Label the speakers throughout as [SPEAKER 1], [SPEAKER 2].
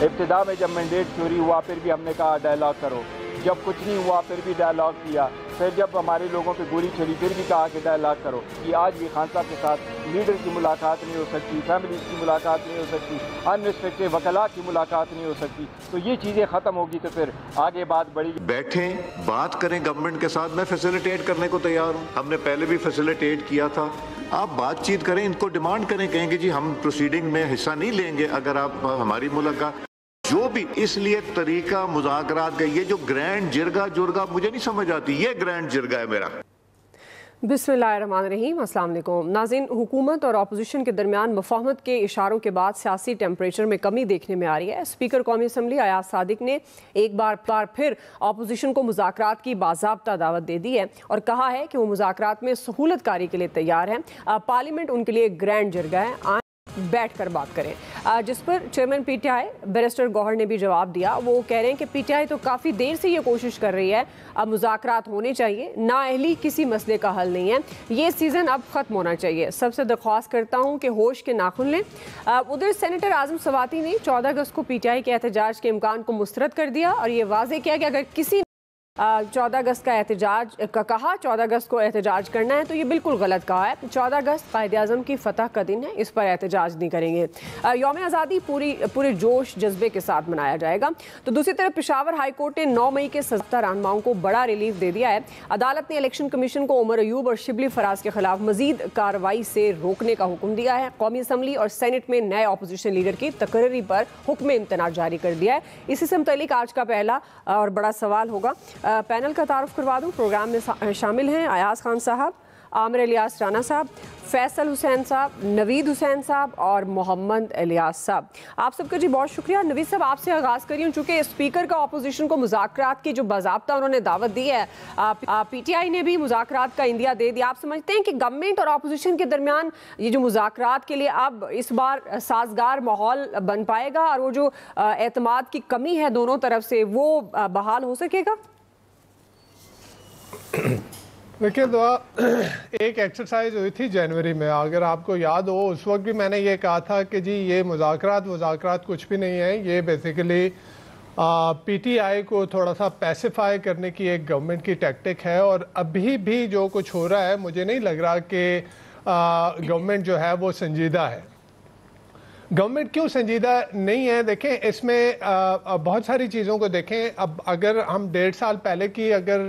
[SPEAKER 1] ابتدا میں جب مینڈیٹ چوری ہوا پھر بھی ہم نے کہا ڈائلاگ کرو، جب کچھ نہیں ہوا پھر بھی ڈائلاگ کیا، پھر جب ہمارے لوگوں پہ گولی چلی پھر بھی کہا کہ ڈائلاگ کرو. کہ آج بھی خان صاحب کے ساتھ لیڈر کی ملاقات نہیں ہو سکتی، فیملیز کی ملاقات نہیں ہو سکتی، انریسٹرکٹڈ وکلاء کی ملاقات نہیں ہو سکتی. تو یہ چیزیں ختم ہوگی تو پھر آگے بات بڑھی.
[SPEAKER 2] بیٹھیں بات کریں گورنمنٹ کے ساتھ، میں فیسیلیٹیٹ کرنے کو تیار ہوں، ہم نے پہلے بھی فیسیلیٹیٹ کیا تھا. آپ بات چیت کریں، ان کو ڈیمانڈ کریں، کہیں کہ جی ہم پروسیڈنگ میں حصہ نہیں لیں گے اگر آپ ہماری ملاقات جو بھی. اس لیے طریقہ مذاکرات کا یہ جو گرینڈ جرگا مجھے نہیں سمجھ آتی، یہ گرینڈ جرگا ہے میرا.
[SPEAKER 3] بسم اللہ الرحمن الرحیم. السلام علیکم ناظرین. حکومت اور اپوزیشن کے درمیان مفاہمت کے اشاروں کے بعد سیاسی ٹیمپریچر میں کمی دیکھنے میں آ رہی ہے. اسپیکر قومی اسمبلی ایاز صادق نے ایک بار پھر اپوزیشن کو مذاکرات کی باضابطہ دعوت دے دی ہے اور کہا ہے کہ وہ مذاکرات میں سہولت کاری کے لیے تیار ہیں. پارلیمنٹ ان کے لیے گرینڈ جرگہ ہے، بیٹھ کر بات کریں. جس پر chairman P T I barrister Gohar نے بھی جواب دیا. وہ کہہ رہے ہیں کہ پی ٹی آئی تو کافی دیر سے یہ کوشش کر رہی ہے، اب مذاکرات ہونے چاہیے، نااہلی کسی مسئلے کا حل نہیں ہے، یہ سیزن اب ختم ہونا چاہیے. سب سے درخواست کرتا ہوں کہ ہوش کے ناخن لیں. ادھر سینیٹر اعظم سواتی نے 14 اگست کو پی ٹی آئی کے احتجاج کے امکان کو مسترد کر دیا اور یہ واضح کیا کہ اگر کسی 14 اگست کا احتجاج کا کہا 14 اگست کو احتجاج کرنا ہے تو یہ بالکل غلط کہا ہے. 14 اگست قائد اعظم کی فتح کا دن ہے، اس پر احتجاج نہیں کریں گے. یوم آزادی پورے جوش جذبے کے ساتھ منایا جائے گا. تو دوسری طرف پشاور ہائی کورٹ نے 9 مئی کے سزا رہنماؤں کو بڑا ریلیف دے دیا ہے. عدالت نے الیکشن کمیشن کو عمر ایوب اور شبلی فراز کے خلاف مزید کارروائی سے روکنے کا حکم دیا ہے. قومی اسمبلی اور سینٹ میں نئے اپوزیشن لیڈر کی تقرری پر حکم امتناع جاری کر دیا ہے. اسی سے متعلق آج کا پہلا اور بڑا سوال ہوگا. پینل کا تعارف کروا دوں. پروگرام میں شامل ہیں ایاز خان صاحب، عامر الیاس رانا صاحب، فیصل حسین صاحب، نوید حسین صاحب اور محمد الیاس صاحب. آپ سب کا جی بہت شکریہ. نوید صاحب آپ سے آغاز کریے، چونکہ اسپیکر کا اپوزیشن کو مذاکرات کی جو باضابطہ انہوں نے دعوت دی ہے، پی ٹی آئی نے بھی مذاکرات کا عندیہ دے دیا. آپ سمجھتے ہیں کہ گورنمنٹ اور اپوزیشن کے درمیان یہ جو مذاکرات کے لیے اب اس بار سازگار ماحول بن پائے گا اور وہ جو اعتماد کی کمی ہے دونوں طرف سے وہ بحال ہو سکے گا؟
[SPEAKER 4] دیکھیں دعا ایک ایکسرسائز ہوئی تھی جنوری میں، اگر آپ کو یاد ہو اس وقت بھی میں نے یہ کہا تھا کہ جی یہ مذاکرات کچھ بھی نہیں ہے، یہ بیسیکلی پی ٹی آئی کو تھوڑا سا پیسیفائی کرنے کی ایک گورنمنٹ کی ٹیکٹک ہے. اور ابھی بھی جو کچھ ہو رہا ہے مجھے نہیں لگ رہا کہ گورنمنٹ جو ہے وہ سنجیدہ ہے. گورنمنٹ کیوں سنجیدہ نہیں ہے؟ دیکھیں اس میں بہت ساری چیزوں کو دیکھیں. اب اگر ہم 1.5 سال پہلے کی اگر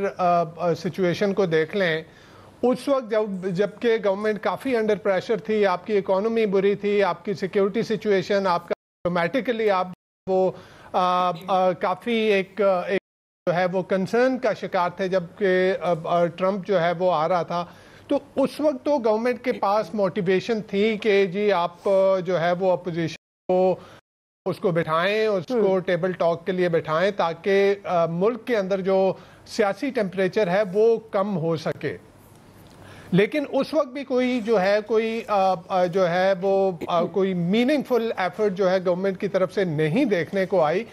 [SPEAKER 4] سچویشن کو دیکھ لیں، اس وقت جب کہ گورنمنٹ کافی انڈر پریشر تھی، آپ کی اکانومی بری تھی، آپ کی سیکیورٹی سچویشن، آپ کا ڈومیٹیکلی آپ وہ کافی ایک جو ہے وہ کنسرن کا شکار تھے جب کہ ٹرمپ جو ہے وہ آ رہا تھا. تو اس وقت تو گورنمنٹ کے پاس موٹیویشن تھی کہ جی آپ جو ہے وہ اپوزیشن کو اس کو بٹھائیں، اس کو ٹیبل ٹاک کے لیے بٹھائیں تاکہ ملک کے اندر جو سیاسی ٹیمپریچر ہے وہ کم ہو سکے. لیکن اس وقت بھی کوئی میننگ فل ایفرٹ جو ہے گورنمنٹ کی طرف سے نہیں دیکھنے کو آئی.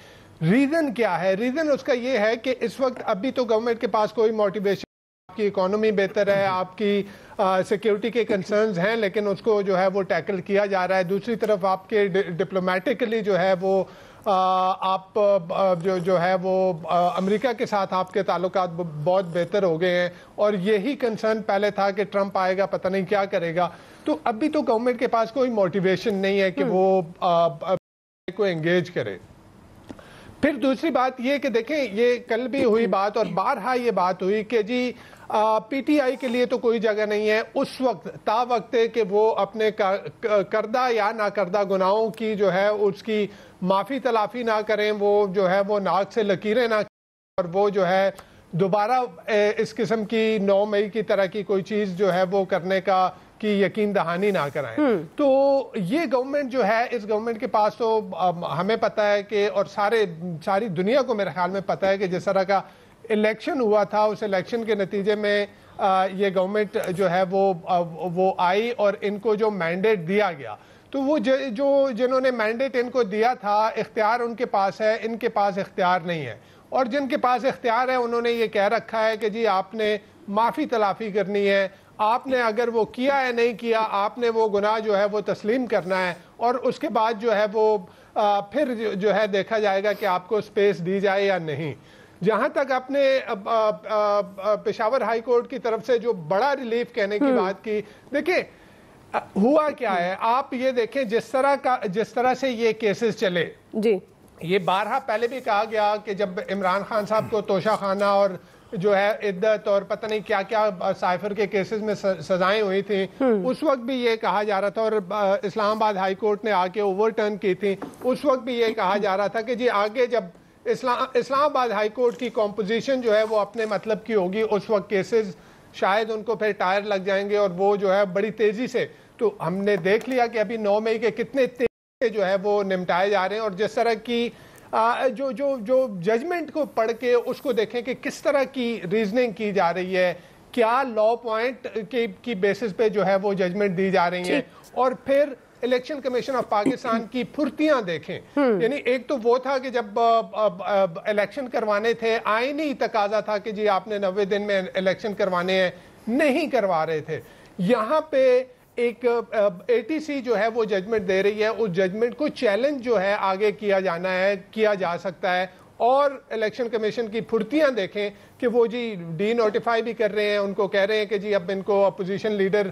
[SPEAKER 4] ریزن کیا ہے؟ ریزن اس کا یہ ہے کہ اس وقت ابھی تو گورنمنٹ کے پاس کوئی موٹیویشن، آپ کی اکانومی بہتر ہے، آپ کی سیکیورٹی کے کنسرنز ہیں لیکن اس کو جو ہے وہ ٹیکل کیا جا رہا ہے. دوسری طرف آپ کے ڈپلومیٹکلی جو ہے وہ آپ جو ہے وہ امریکہ کے ساتھ آپ کے تعلقات بہت بہتر ہو گئے ہیں اور یہی کنسرن پہلے تھا کہ ٹرمپ آئے گا پتہ نہیں کیا کرے گا. تو ابھی تو گورنمنٹ کے پاس کوئی موٹیویشن نہیں ہے کہ وہ کو انگیج کرے. پھر دوسری بات یہ کہ دیکھیں یہ کل بھی ہوئی بات اور بارہا یہ بات ہوئی کہ جی پی ٹی آئی کے لیے تو کوئی جگہ نہیں ہے اس وقت تا وقت کہ وہ اپنے کردہ یا نہ کردہ گناہوں کی جو ہے اس کی معافی تلافی نہ کریں، وہ جو ہے وہ ناک سے لکیریں نہ کریں اور وہ جو ہے دوبارہ اس قسم کی 9 مئی کی طرح کی کوئی چیز جو ہے وہ کرنے کی یقین دہانی نہ کرائیں. تو یہ گورنمنٹ جو ہے، اس گورنمنٹ کے پاس تو ہمیں پتہ ہے کہ اور ساری دنیا کو میرے خیال میں پتہ ہے کہ جس طرح کا الیکشن ہوا تھا اس الیکشن کے نتیجے میں یہ گورنمنٹ جو ہے وہ آئی اور ان کو جو مینڈیٹ دیا گیا تو وہ جنہوں نے مینڈیٹ ان کو دیا تھا اختیار ان کے پاس ہے، ان کے پاس اختیار نہیں ہے. اور جن کے پاس اختیار ہے انہوں نے یہ کہہ رکھا ہے کہ جی آپ نے معافی تلافی کرنی ہے، آپ نے اگر وہ کیا ہے نہیں کیا، آپ نے وہ گناہ جو ہے وہ تسلیم کرنا ہے، اور اس کے بعد جو ہے وہ پھر جو ہے دیکھا جائے گا کہ آپ کو سپیس دی جائے یا نہیں۔ جہاں تک اپنے پشاور ہائی کورٹ کی طرف سے جو بڑا ریلیف کہنے کی بات کی، دیکھیں ہوا کیا ہے، آپ یہ دیکھیں جس طرح سے یہ کیسز چلے،
[SPEAKER 3] جی
[SPEAKER 4] یہ بارہا پہلے بھی کہا گیا کہ جب عمران خان صاحب کو توشہ خانہ اور جو ہے عدت اور پتہ نہیں کیا کیا سائفر کے کیسز میں سزائیں ہوئی تھیں، اس وقت بھی یہ کہا جا رہا تھا، اور اسلام آباد ہائی کورٹ نے آ کے اوور ٹرن کی تھی، اس وقت بھی یہ کہا جا رہا تھا کہ جی آگے جب اسلام آباد ہائی کورٹ کی کمپوزیشن جو ہے وہ اپنے مطلب کی ہوگی، اس وقت کیسز شاید ان کو پھر ٹائر لگ جائیں گے اور وہ جو ہے بڑی تیزی سے، تو ہم نے دیکھ لیا کہ ابھی 9 مئی کے کتنے تیزی سے جو ہے وہ نمٹائے جا رہے ہیں، اور جس طرح کی جو ججمنٹ کو پڑھ کے اس کو دیکھیں کہ کس طرح کی ریزننگ کی جا رہی ہے، کیا لا پوائنٹ کی بیسس پہ جو ہے وہ ججمنٹ دی جا رہی ہیں، اور پھر الیکشن کمیشن آف پاکستان کی پھرتیاں دیکھیں۔ یعنی ایک تو وہ تھا کہ جب الیکشن کروانے تھے، آئینی تقاضا تھا کہ جی آپ نے 90 دن میں الیکشن کروانے ہیں، نہیں کروا رہے تھے۔ یہاں پہ ایک اے ٹی سی جو ہے وہ ججمنٹ دے رہی ہے، اس ججمنٹ کو چیلنج جو ہے آگے کیا جانا ہے، کیا جا سکتا ہے، اور الیکشن کمیشن کی پھرتیاں دیکھیں کہ وہ جی ڈی نوٹیفائی بھی کر رہے ہیں، ان کو کہہ رہے ہیں کہ جی اب ان کو اپوزیشن لیڈر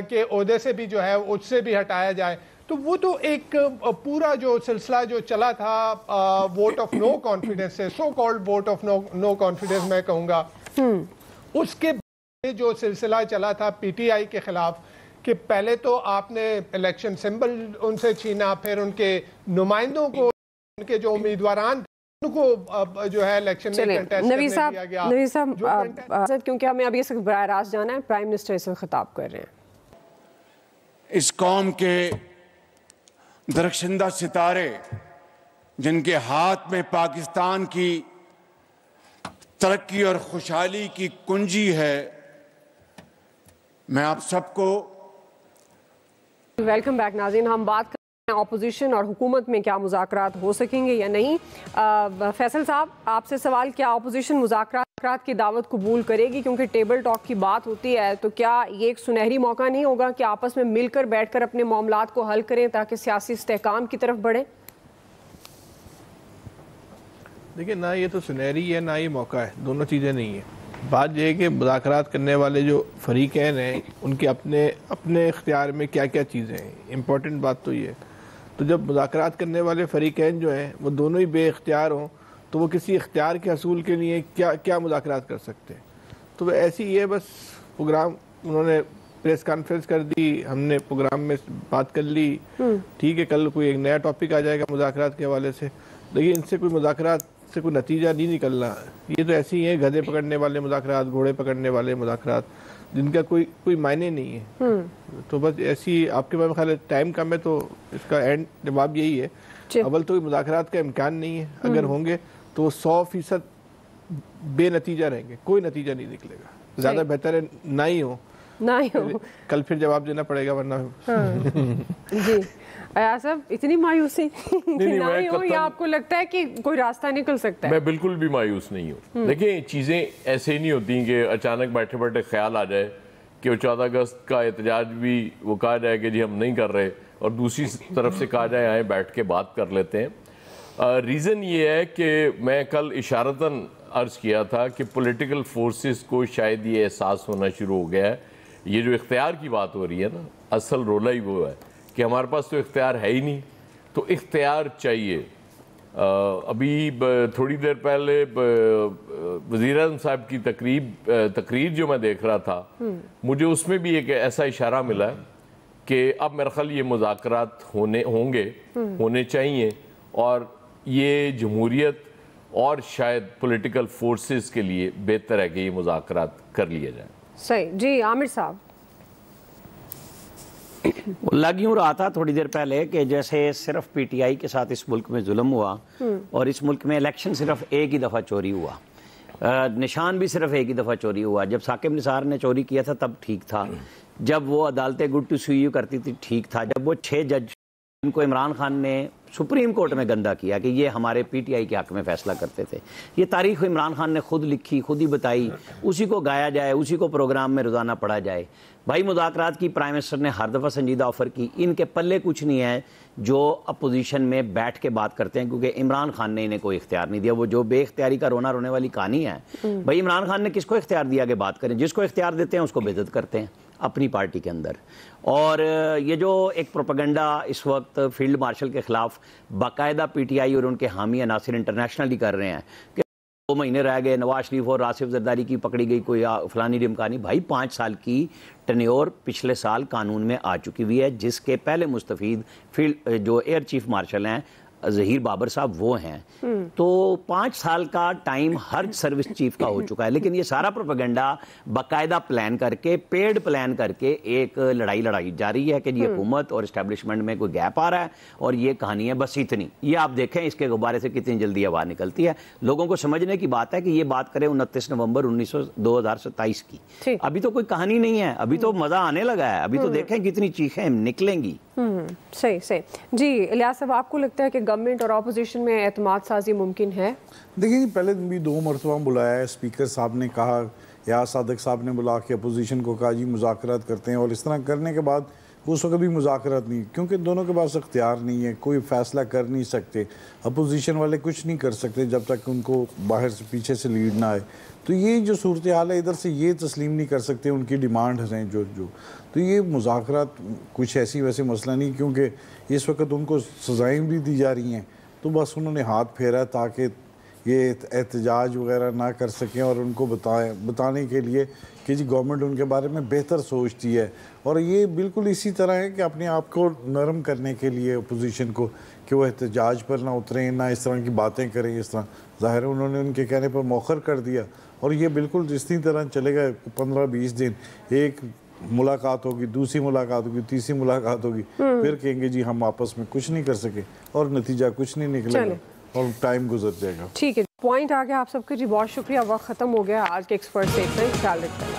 [SPEAKER 4] کے عہدے سے بھی جو ہے اس سے بھی ہٹایا جائے۔ تو وہ تو ایک پورا جو سلسلہ جو چلا تھا ووٹ آف نو کانفیڈنس سے، so called vote of no confidence میں کہوں گا، اس کے جو سلسلہ چلا تھا پی ٹی آئی کے خلاف کہ پہلے تو آپ نے الیکشن سمبل ان سے چھینا، پھر ان کے نمائندوں کو، ان کے جو امیدواران ان کو جو ہے الیکشن میں کنٹیسٹ کرنے دیا گیا۔
[SPEAKER 3] نوی صاحب کیونکہ ہمیں ابھی اس وقت براہ راست جانا ہے، پرائم منسٹر اس وقت خطاب کر رہے ہیں۔
[SPEAKER 5] اس قوم کے درخشندہ ستارے جن کے ہاتھ میں پاکستان کی ترقی اور خوشحالی کی کنجی ہے، میں آپ سب کو
[SPEAKER 3] ویلکم بیک ناظرین، ہم بات کر رہے ہیں اپوزیشن اور حکومت میں کیا مذاکرات ہو سکیں گے یا نہیں۔ فیصل صاحب آپ سے سوال، کیا اپوزیشن مذاکرات کی دعوت قبول کرے گی؟ کیونکہ ٹیبل ٹاک کی بات ہوتی ہے، تو کیا یہ ایک سنہری موقع نہیں ہوگا کہ آپس میں مل کر بیٹھ کر اپنے معاملات کو حل کریں تاکہ سیاسی استحکام کی طرف بڑھیں؟
[SPEAKER 6] دیکھیں، نہ یہ تو سنہری ہے نہ یہ موقع ہے، دونوں چیزیں نہیں ہیں۔ بات یہ ہے کہ مذاکرات کرنے والے جو فریقین ہیں ان کے اپنے اختیار میں کیا کیا چیزیں ہیں، امپورٹنٹ بات تو یہ ہے۔ تو جب مذاکرات کرنے والے فریقین جو ہیں وہ دونوں ہی بے اختیار ہوں تو وہ کسی اختیار کے حصول کے لیے کیا مذاکرات کر سکتے ہیں؟ تو وہ ایسی ہی ہے، بس پروگرام انہوں نے پریس کانفرنس کر دی، ہم نے پروگرام میں بات کر لی، ٹھیک ہے، کل کوئی ایک نیا ٹاپک آ جائے گا مذاکرات کے حوالے سے، لیکن ان سے کوئی مذاکرات سے کوئی نتیجہ نہیں نکلنا۔ یہ تو ایسے ہی ہیں گدھے پکڑنے والے مذاکرات، گھوڑے پکڑنے والے مذاکرات، جن کا کوئی معنی نہیں ہے۔ تو بس ایسی آپ کے خیال ہے ٹائم کم ہے تو اس کا اینڈ جواب یہی ہے، اول تو مذاکرات کا امکان نہیں ہے، اگر ہوں گے تو وہ 100% بے نتیجہ رہیں گے، کوئی نتیجہ نہیں نکلے گا۔ زیادہ بہتر ہے نہ ہی ہو، کل پھر جواب دینا پڑے گا ورنہ۔
[SPEAKER 3] جی ایاز صاحب، اتنی مایوسی نہ ہی ہو یا آپ کو لگتا ہے کہ کوئی راستہ نکل سکتا ہے؟
[SPEAKER 7] میں بالکل بھی مایوس نہیں ہوں۔ دیکھیں، چیزیں ایسے نہیں ہوتی کہ اچانک بیٹھے بیٹھے خیال آ جائے کہ وہ 14 اگست کا احتجاج بھی وہ کہا جائے کہ جی ہم نہیں کر رہے، اور دوسری طرف سے کہا جائے آئیں بیٹھ کے بات کر لیتے ہیں۔ ریزن یہ ہے کہ میں کل اشارتاً عرض کیا تھا کہ پولیٹیکل فورسز کو شاید یہ احساس ہونا شروع ہو گیا ہے، یہ جو اختیار کی بات ہو رہی ہے نا، اصل رولہ ہی وہ ہے کہ ہمارے پاس تو اختیار ہے ہی نہیں، تو اختیار چاہیے۔ ابھی تھوڑی دیر پہلے وزیر اعظم صاحب کی تقریر جو میں دیکھ رہا تھا، مجھے اس میں بھی ایک ایسا اشارہ ملا کہ اب میرے خیال یہ مذاکرات ہونے چاہیے، اور یہ جمہوریت اور شاید پولیٹیکل فورسز کے لیے بہتر ہے کہ یہ مذاکرات کر لیا جائے۔
[SPEAKER 3] صحیح۔ جی عامر صاحب،
[SPEAKER 8] لگ یوں رہا تھا تھوڑی دیر پہلے کہ جیسے صرف پی ٹی آئی کے ساتھ اس ملک میں ظلم ہوا، اور اس ملک میں الیکشن صرف ایک ہی دفعہ چوری ہوا، نشان بھی صرف ایک ہی دفعہ چوری ہوا۔ جب ثاقب نثار نے چوری کیا تھا تب ٹھیک تھا، جب وہ عدالتیں گڈ ٹو سی یو کرتی تھی ٹھیک تھا، جب وہ 6 جج ان کو عمران خان نے سپریم کورٹ میں گندہ کیا کہ یہ ہمارے پی ٹی آئی کے حق میں فیصلہ کرتے تھے. یہ تاریخ عمران خان نے خود لکھی, خود ہی بتائی, اسی کو گایا جائے, اسی کو پروگرام میں روزانہ پڑھا جائے. بھائی مذاکرات کی پرائم منسٹر نے ہر دفعہ سنجیدہ آفر کی, ان کے پلے کچھ نہیں ہے جو اپوزیشن میں بیٹھ کے بات کرتے ہیں, کیونکہ عمران خان نے انہیں کوئی اختیار نہیں دیا. وہ جو بے اختیاری کا رونا رونے والی کہانی ہے, بھائی عمران خان نے کس کو اختیار دیا کہ بات کریں؟ جس کو اختیار دیتے ہیں اس کو بے عزت کرتے ہیں اپنی پارٹی کے اندر. اور یہ جو ایک پروپیگنڈا اس وقت فیلڈ مارشل کے خلاف باقاعدہ پی ٹی آئی اور ان کے حامی عناصر انٹرنیشنلی کر رہے ہیں کہ 2 مہینے رہ گئے, نواز شریف اور آصف زرداری کی پکڑی گئی کوئی فلانی ڈمکانی. بھائی 5 سال کی ٹینیور پچھلے سال قانون میں آ چکی ہوئی ہے, جس کے پہلے مستفید فیلڈ جو ایئر چیف مارشل ہیں ظہیر بابر صاحب وہ ہیں. تو 5 سال کا ٹائم ہر سروس چیف کا ہو چکا ہے, لیکن یہ سارا پروپیگنڈا باقاعدہ پلان کر کے, پیڈ پلان کر کے ایک لڑائی جا رہی ہے کہ یہ حکومت اور اسٹیبلشمنٹ میں کوئی گیپ آ رہا ہے اور یہ کہانی ہے بس اتنی. یہ آپ دیکھیں اس کے غبارے سے کتنی جلدی ہوا نکلتی ہے. لوگوں کو سمجھنے کی بات ہے کہ یہ بات کریں 29 نومبر 2027 کی. ابھی تو کوئی کہانی نہیں ہے, ابھی تو مزہ آنے لگا ہے, ابھی تو دیکھیں کتنی چیخیں نکلیں گی.
[SPEAKER 3] صحیح. جی الیاس صاحب, آپ کو لگتا ہے کہ گورنمنٹ اور اپوزیشن میں اعتماد سازی ممکن ہے؟
[SPEAKER 9] دیکھیں پہلے بھی 2 مرتبہ بلایا ہے, اسپیکر صاحب نے کہا, یا صادق صاحب نے بلا کے اپوزیشن کو کہا جی مذاکرات کرتے ہیں, اور اس طرح کرنے کے بعد اس وقت بھی مذاکرات نہیں, کیونکہ دونوں کے پاس اختیار نہیں ہے, کوئی فیصلہ کر نہیں سکتے. اپوزیشن والے کچھ نہیں کر سکتے جب تک ان کو باہر سے پیچھے سے لیڈ نہ آئے. تو یہ جو صورتحال ہے, ادھر سے یہ تسلیم نہیں کر سکتے, ان کی ڈیمانڈ ہیں جو تو یہ مذاکرات کچھ ایسی ویسے مسئلہ نہیں, کیونکہ اس وقت ان کو سزائیں بھی دی جا رہی ہیں. تو بس انہوں نے ہاتھ پھیرا تاکہ یہ احتجاج وغیرہ نہ کر سکیں, اور ان کو بتانے کے لیے کہ جی گورنمنٹ ان کے بارے میں بہتر سوچتی ہے. اور یہ بالکل اسی طرح ہے کہ اپنے آپ کو نرم کرنے کے لیے اپوزیشن کو کہ وہ احتجاج پر نہ اتریں, نہ اس طرح کی باتیں کریں. اس طرح ظاہر ہے انہوں نے ان کے کہنے پر مؤخر کر دیا, اور یہ بالکل اسی طرح چلے گا 15-20 دن. ایک ملاقات ہوگی, دوسری ملاقات ہوگی, تیسری ملاقات ہوگی, پھر کہیں گے جی ہم آپس میں کچھ نہیں کر سکے, اور نتیجہ کچھ نہیں نکلے گا اور ٹائم گزر جائے گا.
[SPEAKER 3] ٹھیک ہے, پوائنٹ آ گیا آپ سب کے. جی بہت شکریہ, وقت ختم ہو گیا. آج کے ایکسپرٹ سے خیال رکھتے ہیں.